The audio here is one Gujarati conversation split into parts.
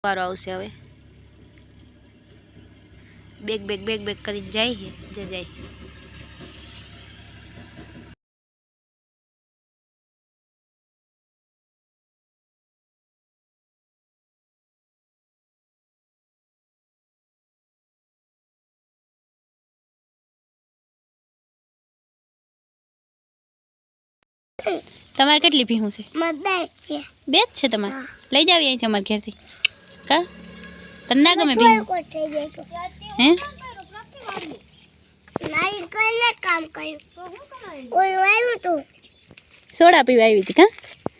વારો આવશે હવે બેગ બેગ બેગ બેગ કરીને જાય છે જે જાય તમારે કેટલી ભીહું છે બે જ છે તમારે લઈ જાવી અહીંથી અમારે ઘેરથી કા તને ના ગમે ભીહું હે કામ કર્યું ઓય આવ્યું તું સોડા પીવા આવી હતી કા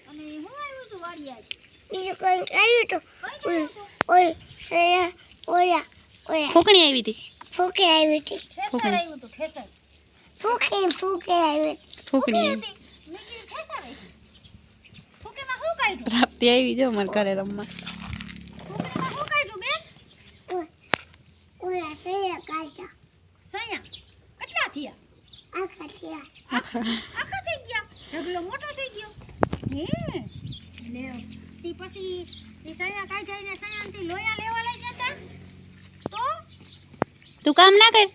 અને હું આવ્યું તું વાડિયા બીજું કોઈ આવ્યું તું ઓય ઓયા ઓયા ફૂકણી આવી હતી ફૂકે આવી હતી ફૂકણી આવ્યું તું ખેતર ફૂકે આવી ફૂકણી ફૂકેમાં હું કાઢ્યું પ્રાપ્તિ આવી જો મને ઘરે રમવા ફૂકણીમાં હું કાઢ્યું બેન ઓયા સયા કાઢ્યા સયા કેટલા થયા આખા થયા આખા થઈ ગયા ઢગલો મોટો થઈ ગયો હે લે તી પછી ઈ સયા કાઢીને સયાંથી લોયા લેવા લઈ જતા તો તું કામ ના કર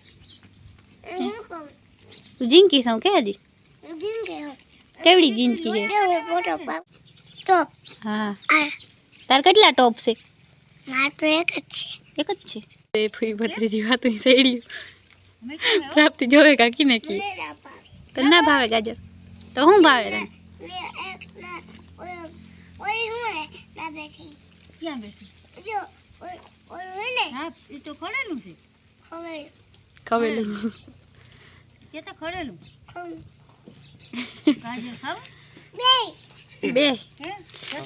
તું જિંદગી સૌ કે હજી કેવડી જિંદગી છે ફોટો પાપ ટોપ હા તાર કેટલા ટોપ છે માર તો એક જ છે એ ફૂઈ ભત્રીજી વાતો સૈડી પ્રાપ્તિ જોવે કાકી ને કી તને ના ભાવે ગાજર તો હું ભાવે તને ઓય હું ના બેઠી ક્યાં બેઠી જો ઓય ને હા એ તો ખડેલું છે ખવેલું કે તો ખડેલું ગાજર ખાવ બે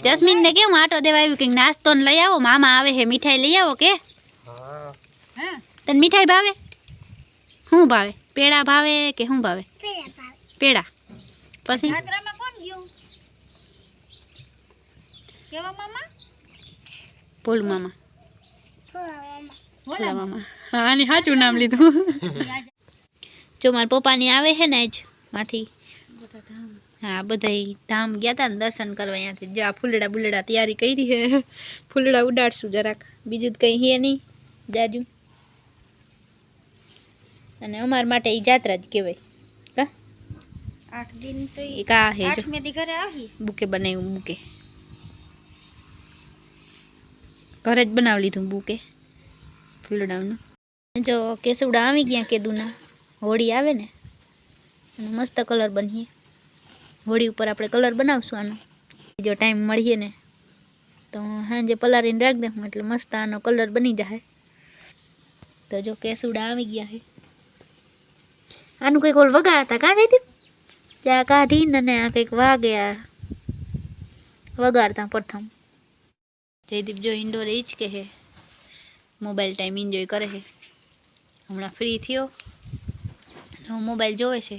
જસ્મીન ને કેમ આટો દેવા આવ્યું કે નાસ્તો ને લઈ આવો મામા આવે હે મીઠાઈ લઈ આવો કે હા તને મીઠાઈ ભાવે શું ભાવે પેડા ભાવે કે શું ભાવે પેડા પછી યાત્રામાં કોણ ગયું કેવા મામા ભોલ મામા ભોલા મામા હા ની સાચું નામ લીધું જો મારા પપ્પાની આવે છે ને જ માંથી હા બધા ધામ ગયા હતા ને દર્શન કરવા અહીંયાથી જો આ ફૂલડા બુલડા તૈયારી કરી છે ફૂલડા ઉડાડશું જરાક બીજું તો કંઈ હે નહીં જાજુ અને અમાર માટે એ જાત્રા જ કહેવાય કા 8 દિન તો એ કા હે જો 8 મે દી ઘરે આવી બુકે બનાવ્યું બુકે ઘરે જ બનાવી લીધું બુકે ફૂલડાનું જો કેસુડા આવી ગયા કેદુના હોળી આવે ને અને મસ્ત કલર બનીએ હોળી ઉપર આપણે કલર બનાવશું આનો જો ટાઈમ મળીએ ને તો સાંજે પલારીને રાખ દઉં એટલે મસ્ત આનો કલર બની જાય તો જો કેસુડા આવી ગયા છે આનું કંઈક ઓલ વગાડતા કાં જઈતી ત્યાં કાઢીને અને આ કંઈક વાગ્યા વગાડતા પ્રથમ જયદીપ જો ઇન્ડોર એ જ કે હે મોબાઈલ ટાઈમ એન્જોય કરે છે હમણાં ફ્રી થયો હું મોબાઈલ જોવે છે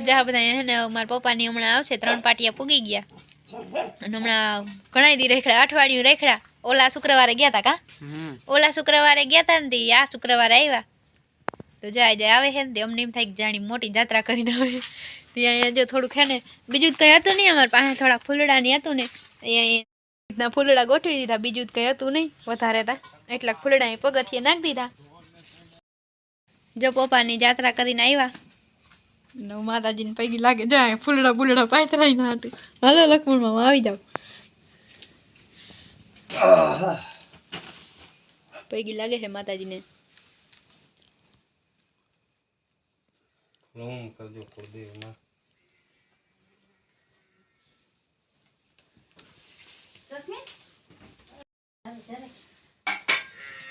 જા બધા હે ને મારા પપ્પાની હમણાં આવશે 3 પાટિયા પૂગી ગયા અને હમણાં ઘણા દી રેખડા અઠવાડિયું રેખડા ઓલા શુક્રવારે ગયા હતા કા ઓલા શુક્રવારે ગયા હતા ને આ શુક્રવારે આવ્યા તો જાય જાય આવે છે ને અમને એમ થાય કે જાણી મોટી જાત્રા કરીને આવે ત્યાં જો થોડુંક છે ને બીજું જ કંઈ હતું નહીં અમારે પાસે થોડાક ફૂલડા ની હતું ને અહીંયા ફૂલડા ગોઠવી દીધા બીજું જ કંઈ હતું નહીં વધારે હતા એટલા ફૂલડા પગથિયે નાખી દીધા જો પપ્પાની જાત્રા કરીને આવ્યા માતાજીને પૈકી લાગે જાય ફૂલડા બુલડા પાથરાઈ ના હતું હાલો લક્ષ્મણ મામા આવી જાવ પૈકી લાગે છે માતાજીને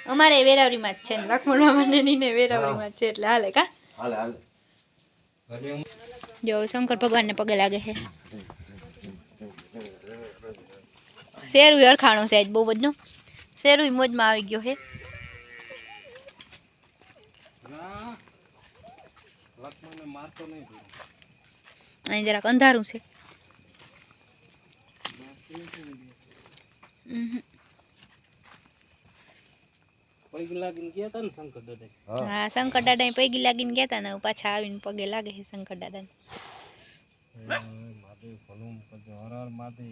અમારે વેરાવરીમાં જ છે ને લક્ષ્મણ મામા ને નીને વેરાવરીમાં જ છે એટલે હાલે કા હાલે હાલે જો શંકર ભગવાન ને પગે લાગે છે શેરું અરખાણો છે આજ બહુ બધો શેરું મોજમાં આવી ગયો છે અહીં જરાક અંધારું છે પૈગી લાગીને ગયા તા ને શંકર દાદા હા શંકર દાદા પૈગી લાગીને ગયા તા ને પાછા આવીને પગે લાગે છે શંકર દાદા મહાદેવ ભલું કરજો હર હર મહાદેવ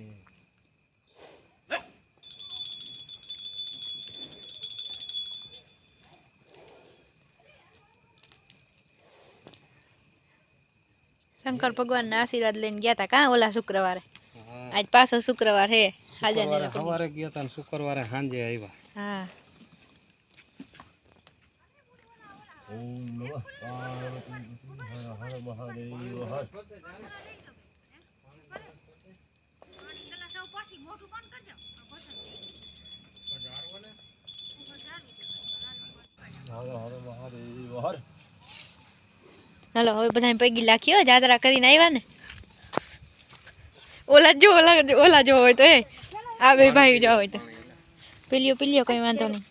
શંકર ભગવાનના આશીર્વાદ લઈને ગયા હતા કાં ઓલા શુક્રવારે. આજ પાછો શુક્રવાર હે. સવારે ગયા હતા ને શુક્રવારે સાંજે આવ્યા. હા. હાલો હવે બધા પૈકી લાખ્યો જાત્રા કરીને આવ્યા ને. ઓલા જો હોય તો એ આ બે ભાઈ જો હોય તો પીલ્યો કઈ વાંધો નહીં.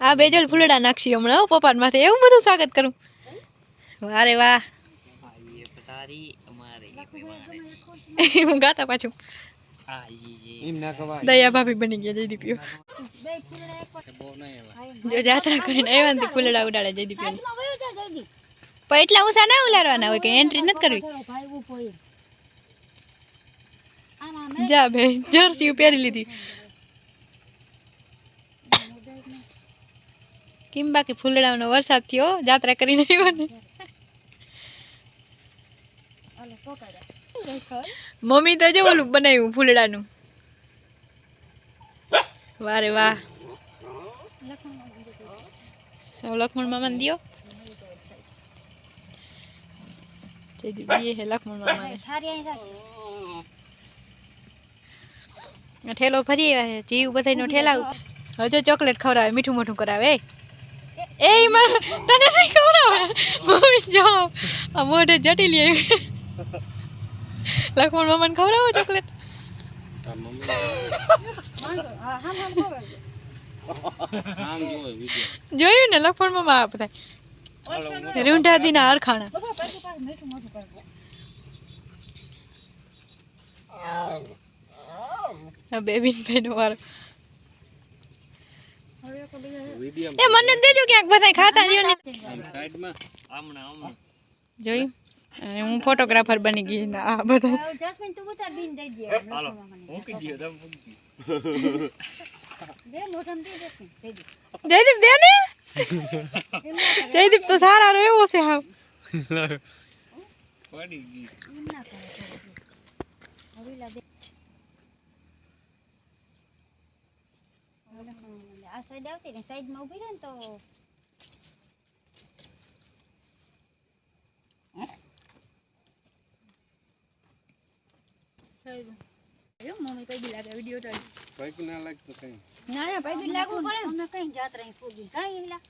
આ બે જો ફૂલડા નાખશી હમણાં પપ્પાન માથે એવું બધું સ્વાગત કરું. અરે વાહ હું ગાતા પાછું દયા ભાભી બની ગયા જયદીપીઓ. જો જાત્રા કરીને આવ્યા ને ફૂલડા ઉડાડે જયદીપીઓ. પણ એટલા ઊંચા ના ઉલારવાના હોય કે એન્ટ્રી નથી કરવી. જા બે જર્સી પહેરી લીધી. કેમ બાકી ફૂલડાનો વરસાદ થયો જાત્રા કરીને આવ્યા ને. મમ્મી તો જો ઓલું બનાવ્યું ફૂલડાનું. વારે વાહ લક્ષ્મણ મામા ને દિયો. લક્ષ્મણ મામા ઠેલો ફરી આવ્યા છે. જીવ બધાનો ઠેલાવ. હજુ ચોકલેટ ખવડાવે મીઠું મોઠું કરાવે. એ તને નહીં ખવડાવે મમ્મી જો આ મોઢે જટી લે. લક્ષ્મણ મામાને ખવડાવો ચોકલેટ. જોયું ને લક્ષ્મણ મામા આ બધા રૂંઢાદીના હરખાણા. બેબીન ભાઈનો વારો. એ મને દેજો ક્યાંક બધા ખાતા જોયું. હું ફોટોગ્રાફર બની ગઈ ને આ બધા. જયદીપ દે ને. જયદીપ તો સારા રહ્યો છે હાવ. આ સાઈડ આવતી ને સાઈડ માં ઉભી રહે ને તો મમ્મી પૈકી લાગે વિડિયો તો પૈકી ના લાગતો કઈ ના પૈકી લાગવું પડે અમે કઈ જાત્રા ફૂગી કઈ લા.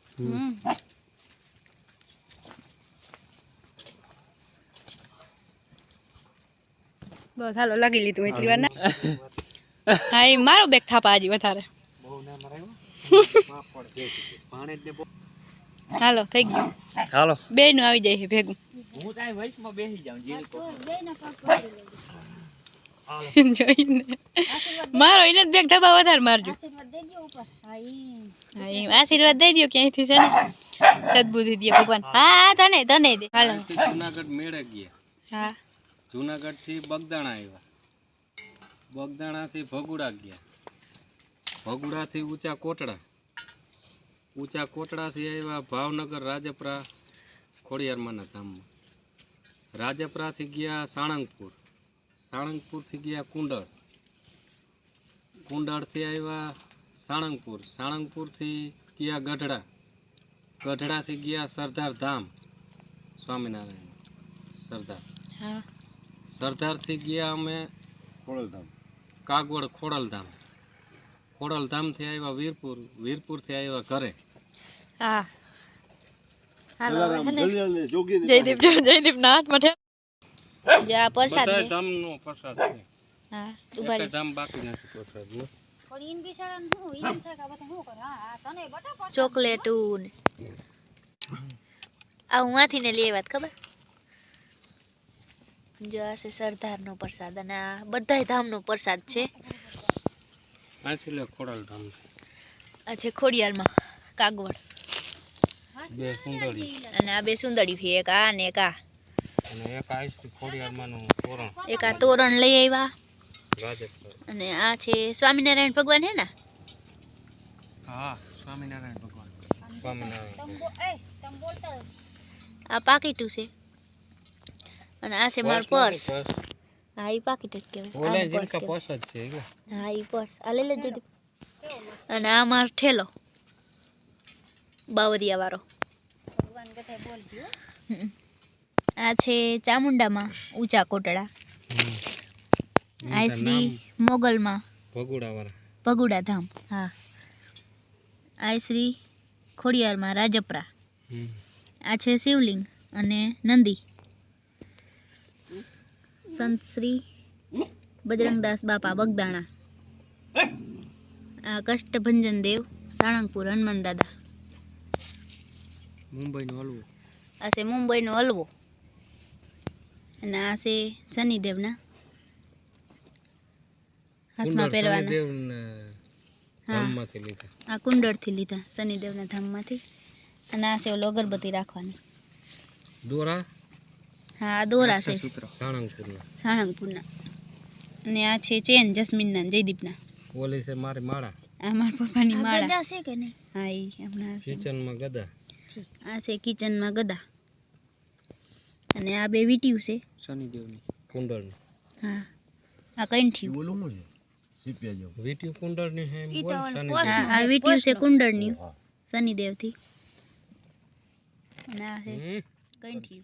બસ હાલો લાગી લીધું એટલી વાર ના. હા એ મારો બેગ થાપા હજી વધારે. હાલો થઈ ગયું. હાલો બે નું આવી જાય છે ભેગું. હું તાઈ વૈશમાં બેસી જાઉં જીલ તો જોઈને મારો એને બેગ ધબા વધારે મારજો. આશીર્વાદ દેજો ઉપર. હા ઈ આશીર્વાદ દઈ દયો ક્યાંયથી છે ને સદબુદ્ધિ દે ભગવાન. હા તને દે. હાલો જૂનાગઢ મેળે ગયા. હા જૂનાગઢ થી બગદાણા આવ્યા. બગદાણા થી ભગુડા ગયા. ભગુડા થી ઊંચા કોટડા થી આવ્યા ભાવનગર રાજપરા ખોડિયારમાંના ધામમાં. રાજપરા થી ગયા સાણંગપુર થી ગયા કુંડળ થી આવ્યા સાણંગપુર થી ગયા ગઢડા થી ગયા સરદાર ધામ સ્વામિનારાયણ સરદાર થી ગયા અમે કાગવડ ખોડલધામ થી આવ્યા વીરપુર થી આવ્યા ઘરે. હા જયદીપ ના હાથમાં જા પ્રસાદ છે. ધામનો પ્રસાદ છે. હા ઉભારી ધામ બાકી નથી પ્રસાદ નો. પણ ઈન બિચારાને હું ઈન છે કે બધા હું કરે. હા તને બટા ચોકલેટું આ હુંથી ને લેવાત ખબર. જો આ છે સરદારનો પ્રસાદ અને આ બધાય ધામનો પ્રસાદ છે. આથી લે ખોડલ ધામ આ છે ખોડિયારમાં કાગવડ. બે સુંદરી અને આ બે સુંદરી છે. એક આ ને એક આ અને એક આ છે ખોડિયારમાંનું તોરણ. એક આ તોરણ લઈ આવ્યા અને આ છે સ્વામિનારાયણ ભગવાન હે ને. હા સ્વામિનારાયણ ભગવાન. આ પાકીટું છે અને આ છે મારું પર્સ. હા એ પાકીટ જ કહેવાય. ઓલે આનું purse જીનકા કહેવાય. પોસ જ છે એટલે હા એ પર્સ આ લઈ લેજો દીપ. અને આ મારો ઠેલો બાવરિયા વાળો. હમ. આ છે ચામુંડામાં ઊંચા કોટડા. આ શ્રી મોગલમાં ભગુડા વાળા ભગુડા ધામ. હા આ શ્રી ખોડિયારમાં રાજપરા. આ છે શિવલિંગ અને નંદી. સંત શ્રી બજરંગદાસ બાપા બગદાણા. આ કષ્ટભંજન દેવ સાળંગપુર હનુમાન દાદા. મુંબઈનો હલવો આ છે મુંબઈનો હલવો. અને આ છે શનિદેવના હાથમાં પહેરવાના. હા ધામમાંથી લીધા આ કુંડળથી લીધા શનિદેવના ધામમાંથી. અને આ છે ઓલો અગરબત્તી રાખવાની દોરા. હા આ દોરા છે સાળંગપુરના સાળંગપુરના. અને આ છે ચેન જસ્મીનના ને જયદીપના. ઓલી છે મારી માળા. આ મારા પપ્પાની માળા છે કે નહીં? હા એ હમણાં આવશે. કિચનમાં ગદા. આ છે કિચનમાં ગદા. અને આ બે વીટીયું છે શનિદેવની કુંડળની. હા આ કંઠી. વીટી કુંડળની છે એમ બોલ. હા આ વીટીયું છે કુંડળની શનિદેવથી. અને આ છે કંઠી.